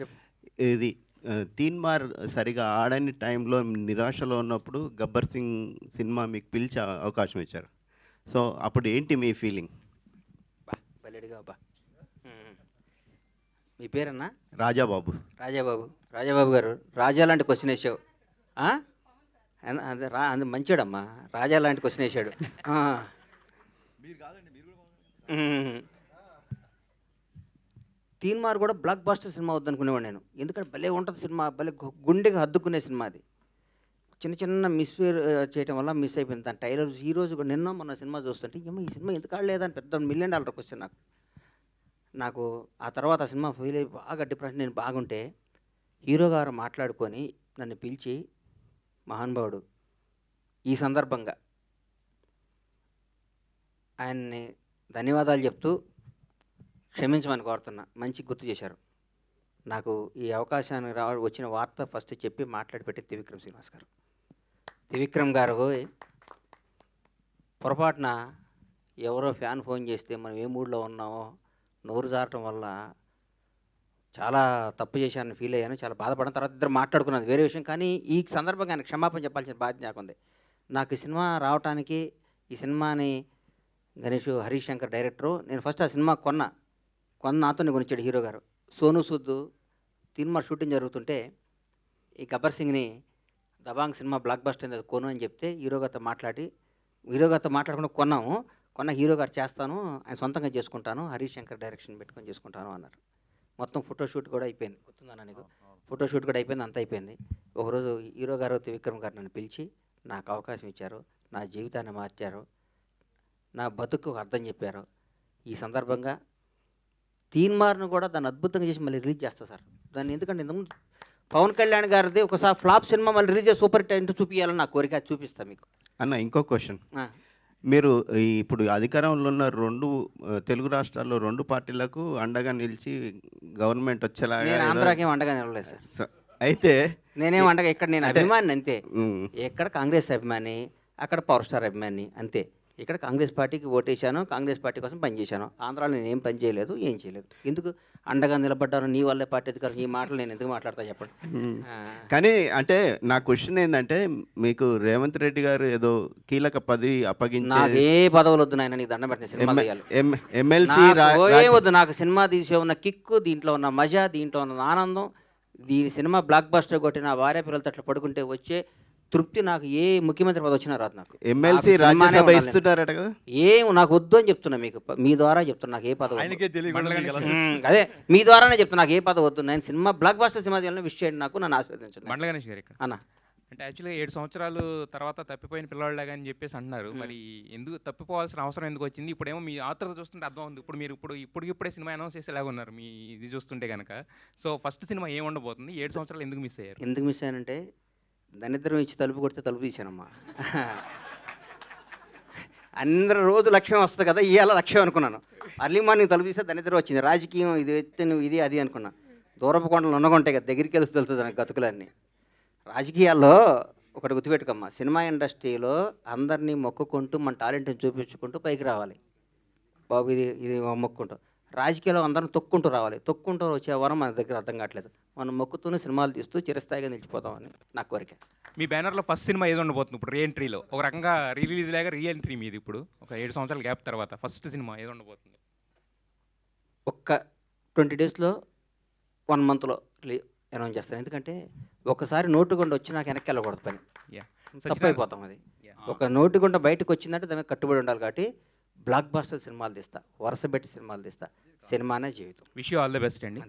చెప్పు. ఇది 'తీన్మార్' సరిగా ఆడని టైంలో నిరాశలో ఉన్నప్పుడు 'గబ్బర్ సింగ్' సినిమా మీకు పిలిచి అవకాశం ఇచ్చారు. సో అప్పుడు ఏంటి మీ ఫీలింగ్? బా బల్లెడిగా బా. ఉమ్. మీ పేరన్నా? రాజాబాబు. రాజాబాబు. రాజాబాబు గారు రాజా లాంటి క్వశ్చన్ వేసావు. ఆ? అదే అది మంచోడమ్మా. రాజా లాంటి క్వశ్చన్ వేసాడు. ఆ. ఉమ్. తీన్మార్ కూడా బ్లాక్ బాస్టర్ సినిమా వద్దనుకునేవాడు నేను. ఎందుకంటే భలే ఉంటుంది సినిమా, భలే గుండెకి హద్దుకునే సినిమా అది. చిన్న చిన్న చేయటం వల్ల మిస్ అయిపోయింది. దాని టైలర్ ఈ రోజు కూడా నిన్న మొన్న సినిమా చూస్తుంటే ఏమో ఈ సినిమా ఎందుకు ఆడలేదని పెద్ద $1 million క్వశ్చన్ నాకు. ఆ తర్వాత ఆ సినిమా ఫెయిల్ అయ్యి బాగా డిప్రెషన్, నేను బాగుంటే హీరో గారు మాట్లాడుకొని నన్ను పిలిచి, మహానుభావుడు ఈ సందర్భంగా ఆయన్ని ధన్యవాదాలు చెప్తూ క్షమించమని కోరుతున్నా, మంచి గుర్తు చేశారు. నాకు ఈ అవకాశాన్ని వచ్చిన వార్త ఫస్ట్ చెప్పి మాట్లాడి పెట్టి త్రివిక్రమ్ శ్రీనివాస్ గారు. త్రివిక్రమ్ గారు పొరపాటున ఎవరో ఫ్యాన్ ఫోన్ చేస్తే మనం ఏ మూడ్లో ఉన్నామో నోరు జారటం వల్ల చాలా తప్పు చేశానని ఫీల్ అయ్యాను, చాలా బాధపడిన. తర్వాత ఇద్దరు మాట్లాడుకున్నది వేరే విషయం. కానీ ఈ సందర్భంగా ఆయన క్షమాపణ చెప్పాల్సిన బాధ్యత నాకుంది. నాకు ఈ సినిమా రావటానికి, ఈ సినిమాని హరీష్ శంకర్ డైరెక్టరు, నేను ఫస్ట్ ఆ సినిమా కొన్న నాతోనే కొనిచ్చాడు హీరో గారు. సోను సూద్ తీన్మార్ షూటింగ్ జరుగుతుంటే ఈ గబ్బర్ సింగ్ని దబాంగ్ సినిమా బ్లాక్ బస్టర్ అయింది, అది కొను అని చెప్తే హీరో గారితో మాట్లాడకుండా కొన్నాము. హీరో గారు చేస్తాను, ఆయన సొంతంగా చేసుకుంటాను, హరీష్ శంకర్ డైరెక్షన్ పెట్టుకొని చేసుకుంటాను అన్నారు. మొత్తం ఫోటోషూట్ కూడా అయిపోయింది. గుర్తుందన్నా నీకు? ఫోటోషూట్ కూడా అయిపోయింది, అంతా అయిపోయింది. ఒకరోజు హీరో గారు త్రివిక్రమ్ గారు నన్ను పిలిచి నాకు అవకాశం ఇచ్చారు, నా జీవితాన్ని మార్చారు, నా బతుకు అర్థం చెప్పారు. ఈ సందర్భంగా తీన్మార్ను కూడా దాన్ని అద్భుతంగా చేసి మళ్ళీ రిలీజ్ చేస్తా సార్. దాన్ని ఎందుకంటే ఇంతకుముందు పవన్ కళ్యాణ్ గారిది ఒకసారి ఫ్లాప్ సినిమా మళ్ళీ రిలీజ్ చేసి సూపర్ హిట్ అంటే చూపించాలని నా కోరిక, చూపిస్తాను మీకు. అన్న ఇంకో క్వశ్చన్. మీరు ఇప్పుడు అధికారంలో ఉన్న తెలుగు రాష్ట్రాల్లో 2 పార్టీలకు అండగా నిలిచి గవర్నమెంట్ వచ్చేలాగా. నేను ఆంధ్రాకి ఏం అండగా నిలవలేదు సార్. అయితే నేనేం అండగా, ఇక్కడ నేను అభిమాని అంతే. ఎక్కడ కాంగ్రెస్ అభిమాని, అక్కడ పవర్ స్టార్ అభిమాని అంతే. ఇక్కడ కాంగ్రెస్ పార్టీకి ఓటేశాను, కాంగ్రెస్ పార్టీ కోసం పనిచేశాను. ఆంధ్రాలో నేను ఏం పని చేయలేదు, ఏం చేయలేదు. ఎందుకు అండగా నిలబడ్డాను, నీ వల్లే పార్టీ అధికారం, ఈ మాటలు నేను ఎందుకు మాట్లాడతా చెప్పండి. కానీ అంటే నా క్వశ్చన్ ఏంటంటే, మీకు రేవంత్ రెడ్డి గారు ఏదో కీలక పదవి అప్పగించి, నాకు ఏ పదవులు వద్దు నాయన, నీకు దండం పెట్టిన సినిమా తీయాలి. ఎమ్మెల్సీ వద్దు, నాకు సినిమా తీసే ఉన్న కిక్కు, దీంట్లో ఉన్న మజా, దీంట్లో ఉన్న ఆనందం, దీని సినిమా బ్లాక్ బస్టర్ కొట్టి నా భార్య పిల్లలతో అట్లా పడుకుంటే వచ్చే తృప్తి నాకు ఏ ముఖ్యమంత్రి పదవి వచ్చినా రాదు. నాకు ఎమ్మెల్సీ రాజ్యసభ ఇస్తున్నారట కదా, ఏం నాకు వద్దు అని చెప్తున్నా, మీకు మీ ద్వారా చెప్తున్నా, నాకు ఏ పదవి అదే మీ ద్వారానే చెప్తున్నా, నాకు ఏ పదవి వద్దు. నేను సినిమా బ్లాక్ బస్టర్ సినిమా తీయాలని విష్ చేయండి, నాకు నన్ను ఆశీర్వదించండి. బండ్ల గణేష్ గారు ఇక్కడ అన్న అంటే యాక్చువల్గా 7 సంవత్సరాలు తర్వాత తప్పిపోయిన పిల్లవాళ్ళగా అని చెప్పేసి అంటున్నారు. మరి ఎందుకు తప్పిపోవాల్సిన అవసరం ఎందుకు వచ్చింది? ఇప్పుడేమో మీ ఆతృత చూస్తుంటే అర్థం ఉంది. ఇప్పుడు మీరు ఇప్పుడే సినిమా అనౌన్స్ చేసేలాగా ఉన్నారు మీ ఇది చూస్తుంటే కనుక. సో ఫస్ట్ సినిమా ఏం ఉండబోతుంది? 7 సంవత్సరాలు ఎందుకు మిస్ అయ్యారు? ఎందుకు మిస్ అయ్యానంటే, దరిద్రం ఇచ్చి తలుపు కొడితే తలుపు తీశానమ్మా. అందరూ రోజు లక్ష్యం వస్తుంది కదా, ఇవాళ లక్ష్యం అనుకున్నాను. అర్లీ మార్నింగ్ తలుపు తీస్తే దరిద్రం వచ్చింది. రాజకీయం ఇది ఎత్తే నువ్వు ఇది అది అనుకున్నా. దూరపు కొండలు ఉన్నగుంటాయి కదా, దగ్గరికి వెళ్తే తెలుస్తుంది నాకు గతుకులన్నీ. రాజకీయాల్లో ఒకటి గుర్తుపెట్టుకోమ్మా, సినిమా ఇండస్ట్రీలో అందరినీ మొక్కుకుంటూ మన టాలెంట్ని చూపించుకుంటూ పైకి రావాలి బాబు, ఇది మొక్కుంటూ. రాజకీయాల్లో అందరం తొక్కుంటూ రావాలి. తొక్కుంటూ వచ్చే వరం మన దగ్గర అర్థం కావట్లేదు. మనం మొక్కుతూనే సినిమాలు తీస్తూ చిరస్థాయిగా నిలిచిపోతామని నా కోరిక. మీ బ్యానర్లో ఫస్ట్ సినిమా ఏది ఉండబోతుంది ఇప్పుడు? రీఎంట్రీలో ఒక రకంగా రిలీజ్ లాగా రీఎంట్రీ మీది ఇప్పుడు ఒక 7 సంవత్సరాల గ్యాప్ తర్వాత ఫస్ట్ సినిమా ఏది ఉండబోతుంది? ఒక్క 20 డేస్లో 1 మంత్లో అనౌన్స్ చేస్తాను. ఎందుకంటే ఒకసారి నోటుగుండా వచ్చి నాకు వెనక్కి వెళ్ళకూడదు, పని తప్పు అయిపోతాం. అది ఒక నోటుగుండా బయటకు వచ్చిందంటే దానికి కట్టుబడి ఉండాలి. కాబట్టి బ్లాక్ బస్టర్ సినిమాలు తీస్తా, వరుస పెట్టి సినిమాలు తీస్తా. సినిమానే జీవితం. Wish you all the best అండి.